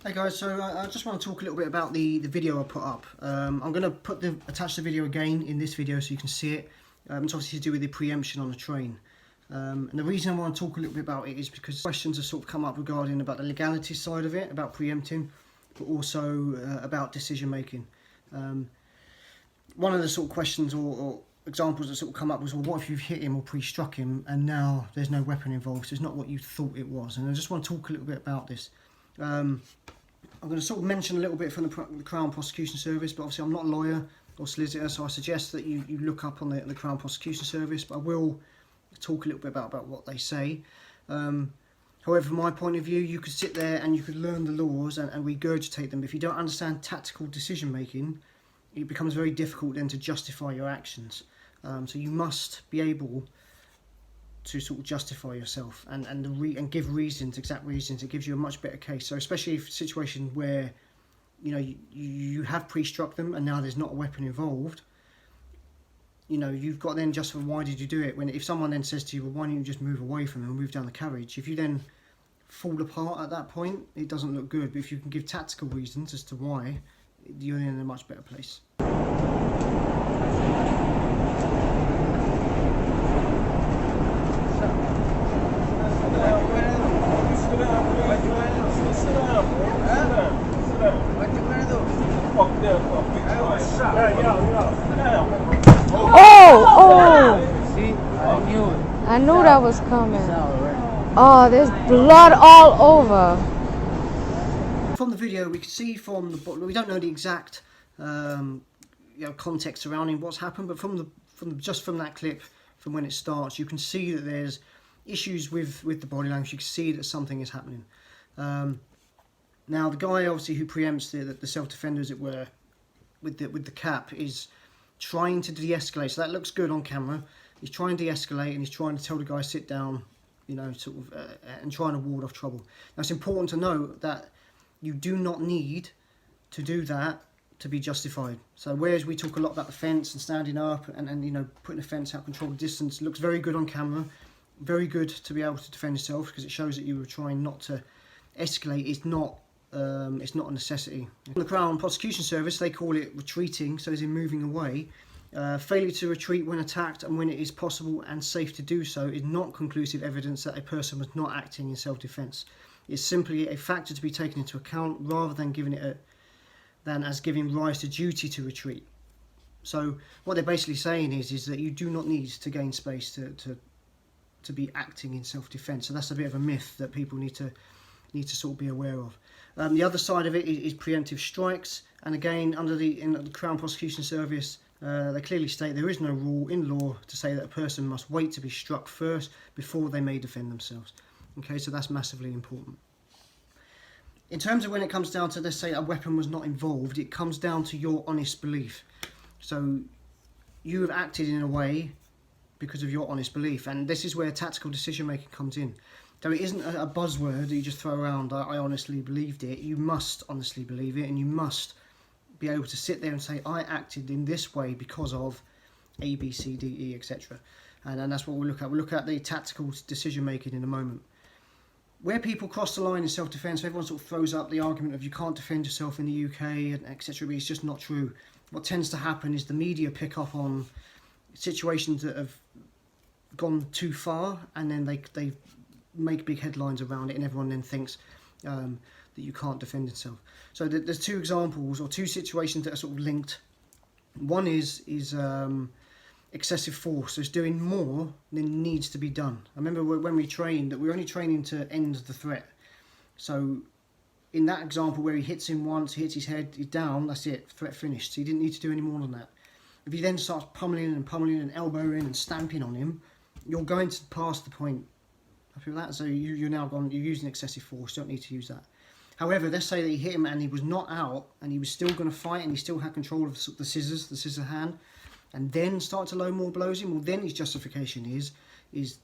Hey guys, so I just want to talk a little bit about the video I put up. I'm going to attach the video again in this video so you can see it. It's obviously to do with the preemption on the train. And the reason I want to talk a little bit about it is because questions have sort of come up regarding about the legality side of it, about preempting, but also about decision making. One of the sort of questions or examples that sort of come up was, well, what if you've hit him or pre-struck him and now there's no weapon involved, so it's not what you thought it was. And I just want to talk a little bit about this. I'm going to sort of mention a little bit from the Crown Prosecution Service, but obviously I'm not a lawyer or solicitor, so I suggest that you look up on the Crown Prosecution Service, but I will talk a little bit about what they say. However, from my point of view, you could sit there and you could learn the laws and regurgitate them. If you don't understand tactical decision making, it becomes very difficult then to justify your actions. So you must be able to sort of justify yourself and give reasons, exact reasons. It gives you a much better case. So especially if a situation where you have pre-struck them and now there's not a weapon involved, you've got then justify why did you do it. When if someone then says to you, well, why don't you just move away from them and move down the carriage, if you then fall apart at that point, it doesn't look good. But if you can give tactical reasons as to why, you're in a much better place. I knew that was coming. Oh, there's blood all over. From the video, we can see from the we don't know the exact context surrounding what's happened, but from that clip, from when it starts, you can see that there's issues with the body language. You can see that something is happening. Now, the guy obviously who preempts the self-defender, as it were, with the cap, is trying to de-escalate. So that looks good on camera. He's trying to de-escalate and he's trying to tell the guy sit down, and trying to ward off trouble. Now, it's important to note that you do not need to do that to be justified. So whereas we talk a lot about the fence and standing up and putting a fence out, control the distance, looks very good on camera, very good to be able to defend yourself because it shows that you were trying not to escalate. It's not a necessity. The Crown Prosecution Service, they call it retreating, so as in moving away. Failure to retreat when attacked and when it is possible and safe to do so is not conclusive evidence that a person was not acting in self-defence. It's simply a factor to be taken into account rather than as giving rise to duty to retreat. So what they're basically saying is that you do not need to gain space to be acting in self-defence. So that's a bit of a myth that people need to sort of be aware of. The other side of it is preemptive strikes, and again, in the Crown Prosecution Service, they clearly state there is no rule in law to say that a person must wait to be struck first before they may defend themselves. Okay, so that's massively important. In terms of when it comes down to, let's say, a weapon was not involved, it comes down to your honest belief. So you have acted in a way because of your honest belief, and this is where tactical decision making comes in. So it isn't a buzzword that you just throw around, I honestly believed it. You must honestly believe it, and you must be able to sit there and say, I acted in this way because of A, B, C, D, E, etc. And that's what we'll look at. We'll look at the tactical decision making in a moment. Where people cross the line in self-defence, everyone sort of throws up the argument of you can't defend yourself in the UK, and etc. But it's just not true. What tends to happen is the media pick up on situations that have gone too far, and then they make big headlines around it, and everyone then thinks that you can't defend yourself. So there's two examples or two situations that are sort of linked. One is excessive force. So it's doing more than needs to be done. I remember when we trained that we're only training to end the threat. So in that example where he hits him once, he hits his head, he's down, that's it, threat finished. So he didn't need to do any more than that. If he then starts pummeling and elbowing and stamping on him, you're going to pass the point. After that, so you're now gone. You're using excessive force. Don't need to use that. However, let's say that he hit him and he was not out, and he was still going to fight, and he still had control of the scissor hand, and then start to load more blows in. Well, then his justification is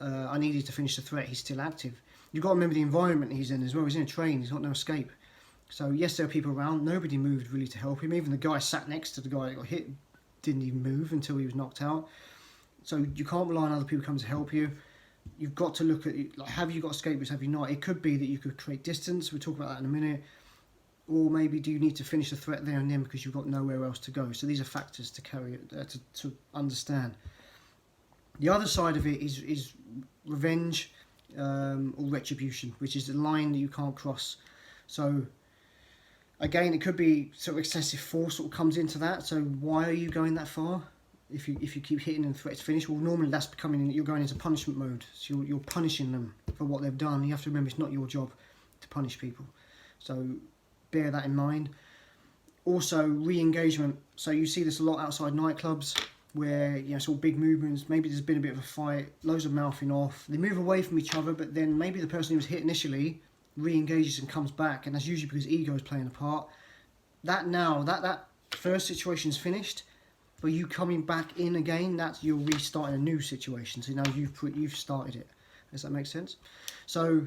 I needed to finish the threat. He's still active. You've got to remember the environment he's in as well. He's in a train. He's got no escape. So yes, there are people around. Nobody moved really to help him. Even the guy sat next to the guy that got hit didn't even move until he was knocked out. So you can't rely on other people coming to help you. you've got to look at, like, have you got escape routes, have you not? It could be that you could create distance, we'll talk about that in a minute, or maybe do you need to finish the threat there and then because you've got nowhere else to go. So these are factors to carry to understand. The other side of it is revenge or retribution, which is the line that you can't cross. So again, it could be sort of excessive force sort of comes into that. So why are you going that far? If you keep hitting and threats finish, well, normally that's you're going into punishment mode. So you're punishing them for what they've done. You have to remember it's not your job to punish people. So bear that in mind. Also, re-engagement. So you see this a lot outside nightclubs where, you know, it's all big movements. Maybe there's been a bit of a fight, loads of mouthing off. They move away from each other, but then maybe the person who was hit initially re-engages and comes back, and that's usually because ego is playing a part. That first situation is finished, but you coming back in again, that's you're restarting a new situation. So now you've started it. Does that make sense? So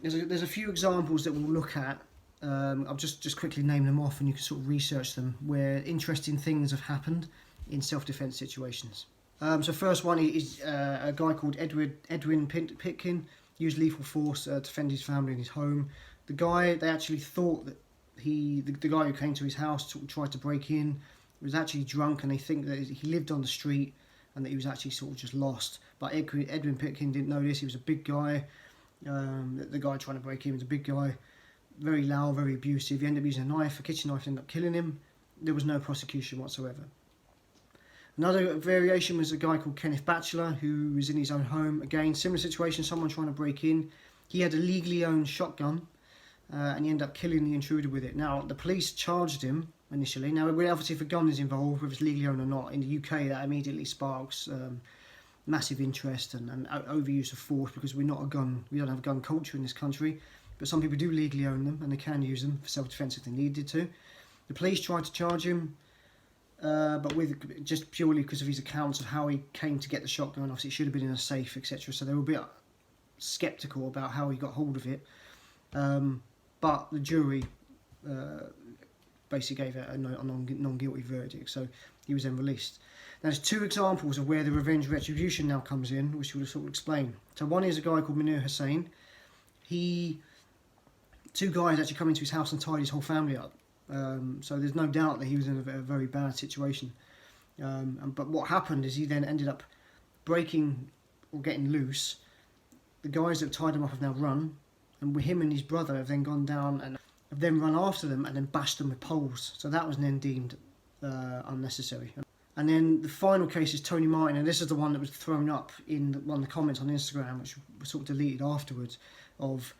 there's a few examples that we'll look at. I'll just quickly name them off, and you can sort of research them where interesting things have happened in self-defense situations. So first one is a guy called Edwin Pitkin used lethal force to defend his family and his home. The guy, they actually thought that the guy who came to his house tried to break in was actually drunk, and they think that he lived on the street and that he was actually sort of just lost. But Edwin Pitkin didn't know this. He was a big guy. The guy trying to break in was a big guy, very loud, very abusive. He ended up using a knife, a kitchen knife, ended up killing him. There was no prosecution whatsoever. Another variation was a guy called Kenneth Batchelor, who was in his own home. Again, similar situation, someone trying to break in. He had a legally owned shotgun, and he ended up killing the intruder with it. Now, the police charged him initially. Now, obviously, if a gun is involved, whether it's legally owned or not, in the UK, that immediately sparks massive interest and overuse of force, because we don't have a gun culture in this country. But some people do legally own them, and they can use them for self-defense if they needed to. The police tried to charge him, but with just purely because of his accounts of how he came to get the shotgun. Obviously, it should have been in a safe, etc. So they were a bit sceptical about how he got hold of it. But the jury basically gave a non-guilty verdict, so he was then released. Now, there's two examples of where the revenge retribution now comes in, which we'll sort of explain. So one is a guy called Munir Hussain. Two guys actually come into his house and tied his whole family up. So there's no doubt that he was in a very bad situation. But what happened is he then ended up breaking or getting loose. The guys that tied him up have now run, and him and his brother have then gone down and have then run after them and then bashed them with poles. So that was then deemed unnecessary. And then the final case is Tony Martin, and this is the one that was thrown up in one of the comments on Instagram, which was sort of deleted afterwards, of,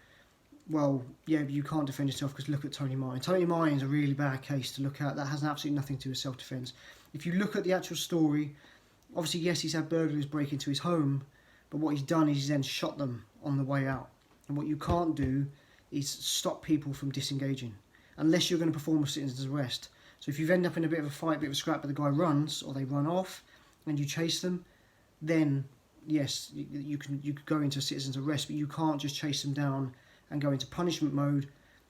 well, yeah, you can't defend yourself because look at Tony Martin. Tony Martin is a really bad case to look at. That has absolutely nothing to do with self-defense. If you look at the actual story, obviously, yes, he's had burglars break into his home, but what he's done is he's then shot them on the way out. And what you can't do is stop people from disengaging, unless you're going to perform a citizen's arrest. So if you end up in a bit of a fight, a bit of a scrap, but the guy runs or they run off and you chase them, then yes, you could go into a citizen's arrest, but you can't just chase them down and go into punishment mode,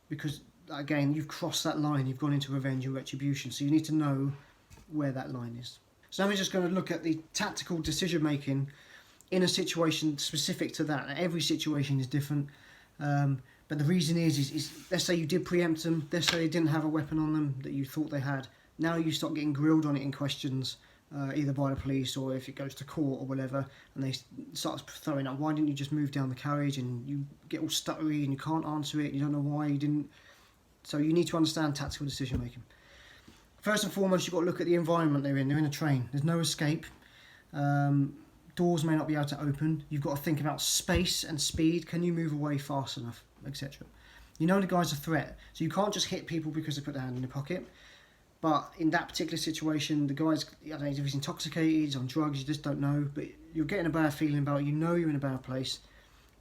because again, you've crossed that line, you've gone into revenge and retribution, so you need to know where that line is. So now we're just going to look at the tactical decision making in a situation specific to that. Now, every situation is different, but the reason is let's say you did preempt them, let's say they didn't have a weapon on them that you thought they had. Now you start getting grilled on it in questions, either by the police or if it goes to court or whatever, and they start throwing up, why didn't you just move down the carriage, and you get all stuttery and you can't answer it, you don't know why you didn't. So you need to understand tactical decision making. First and foremost, you've got to look at the environment they're in. They're in a train, there's no escape, doors may not be able to open, you've got to think about space and speed, can you move away fast enough, etc. You know the guy's a threat, so you can't just hit people because they put their hand in their pocket. But in that particular situation, the guy's, I don't know, if he's intoxicated, he's on drugs, you just don't know, but you're getting a bad feeling about it, you know you're in a bad place,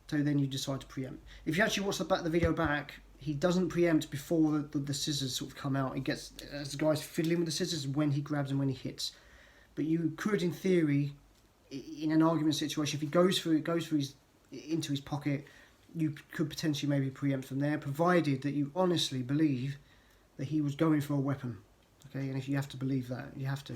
so then you decide to preempt. If you actually watch the video back, he doesn't preempt before the scissors sort of come out. He gets, as the guy's fiddling with the scissors, when he grabs and when he hits. But you could, in theory, in an argument situation, if he goes into his pocket, you could potentially maybe preempt from there, provided that you honestly believe that he was going for a weapon. Okay, and if you have to believe that, you have to.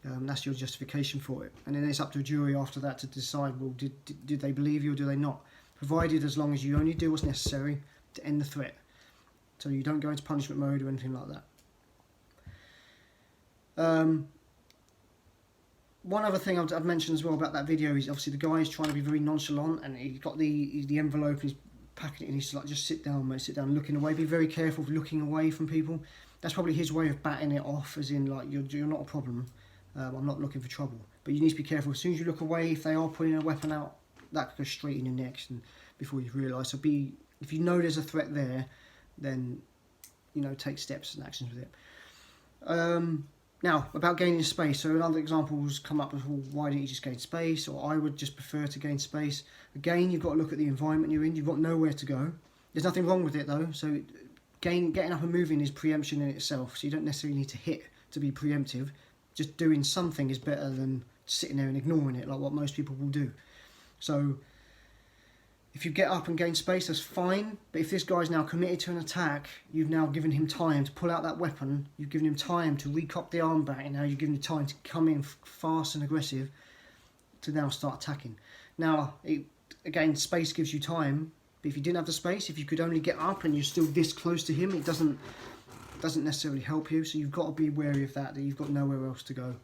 That's your justification for it. And then it's up to a jury after that to decide, well, did they believe you or do they not? Provided as long as you only do what's necessary to end the threat. So you don't go into punishment mode or anything like that. One other thing I've mentioned as well about that video is obviously the guy is trying to be very nonchalant, and he's got the envelope and he's packing it and he's like, just sit down, mate, sit down, looking away. Be very careful of looking away from people. That's probably his way of batting it off, as in like, you're not a problem. I'm not looking for trouble. But you need to be careful. As soon as you look away, if they are pulling a weapon out, that could go straight in your neck and before you realise. So if you know there's a threat there, then, you know, take steps and actions with it. Now, about gaining space. So another examples come up as, well, why don't you just gain space? Or I would just prefer to gain space. Again, you've got to look at the environment you're in. You've got nowhere to go. There's nothing wrong with it though. So getting up and moving is preemption in itself. So you don't necessarily need to hit to be preemptive. Just doing something is better than sitting there and ignoring it, like what most people will do. So if you get up and gain space, that's fine. But if this guy's now committed to an attack, you've now given him time to pull out that weapon. You've given him time to recock the arm back, and now you've given him time to come in fast and aggressive to now start attacking. Now, again, space gives you time. But if you didn't have the space, if you could only get up and you're still this close to him, it doesn't necessarily help you. So you've got to be wary of that you've got nowhere else to go.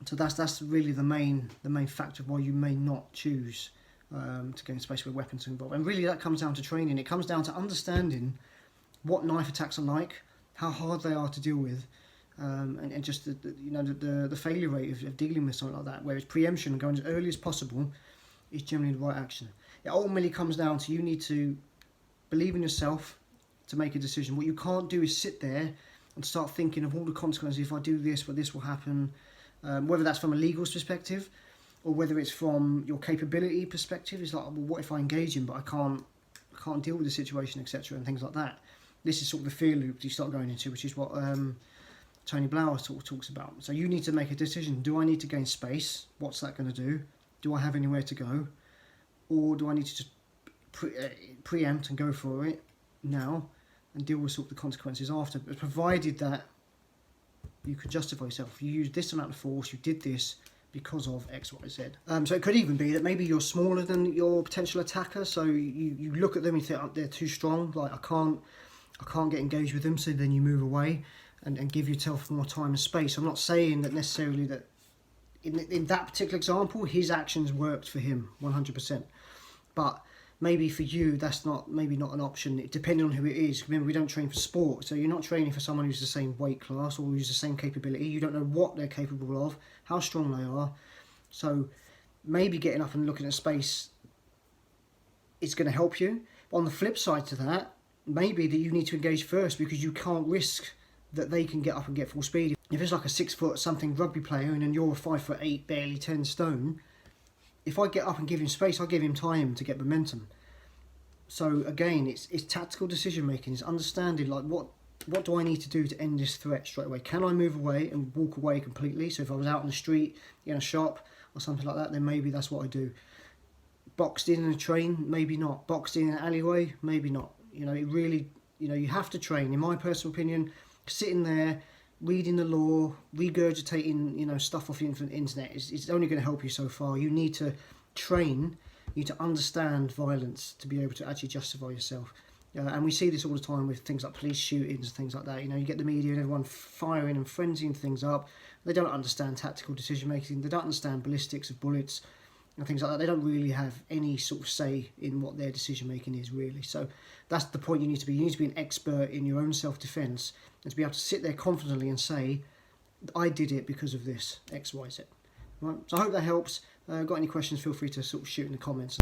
So that's really the main factor of why you may not choose to go in space with weapons involved. And really that comes down to training. It comes down to understanding what knife attacks are like, how hard they are to deal with, and just the failure rate of dealing with something like that. Whereas preemption, going as early as possible, is generally the right action. It ultimately comes down to you need to believe in yourself to make a decision. What you can't do is sit there and start thinking of all the consequences. If I do this, but this will happen. Whether that's from a legal perspective or whether it's from your capability perspective. It's like, well, what if I engage him but I can't deal with the situation, etc., and things like that. This is sort of the fear loop you start going into, which is what Tony Blauer sort of talks about. So you need to make a decision. Do I need to gain space? What's that going to do? Do I have anywhere to go? Or do I need to just preempt and go for it now and deal with sort of the consequences after? But provided that you can justify yourself. You used this amount of force, you did this because of X, Y, Z. So it could even be that maybe you're smaller than your potential attacker, so you look at them and you think, oh, they're too strong, like I can't get engaged with them, so then you move away and give yourself more time and space. I'm not saying that necessarily that in that particular example, his actions worked for him 100%. But maybe for you, that's maybe not an option, depending on who it is. Remember, we don't train for sport, so you're not training for someone who's the same weight class or who's the same capability. You don't know what they're capable of, how strong they are. So maybe getting up and looking at space is going to help you. But on the flip side to that, maybe that you need to engage first because you can't risk that they can get up and get full speed. If it's like a 6 foot something rugby player and then you're a 5'8", barely 10 stone, if I get up and give him space, I give him time to get momentum. So again, it's tactical decision making. It's understanding like what do I need to do to end this threat straight away? Can I move away and walk away completely? So if I was out on the street, in a shop or something like that, then maybe that's what I do. Boxed in a train, maybe not. Boxed in an alleyway, maybe not. You know, it really, you have to train. In my personal opinion, sitting there, reading the law, regurgitating, stuff off the internet is only going to help you so far. You need to train, you need to understand violence to be able to actually justify yourself. And we see this all the time with things like police shootings and things like that. You get the media and everyone firing and frenzying things up. They don't understand tactical decision making. They don't understand ballistics of bullets and things like that. They don't really have any sort of say in what their decision making is, really. So that's the point you need to be. You need to be an expert in your own self-defense and to be able to sit there confidently and say, I did it because of this, X, Y, Z. Right? So I hope that helps. Got any questions, feel free to sort of shoot in the comments.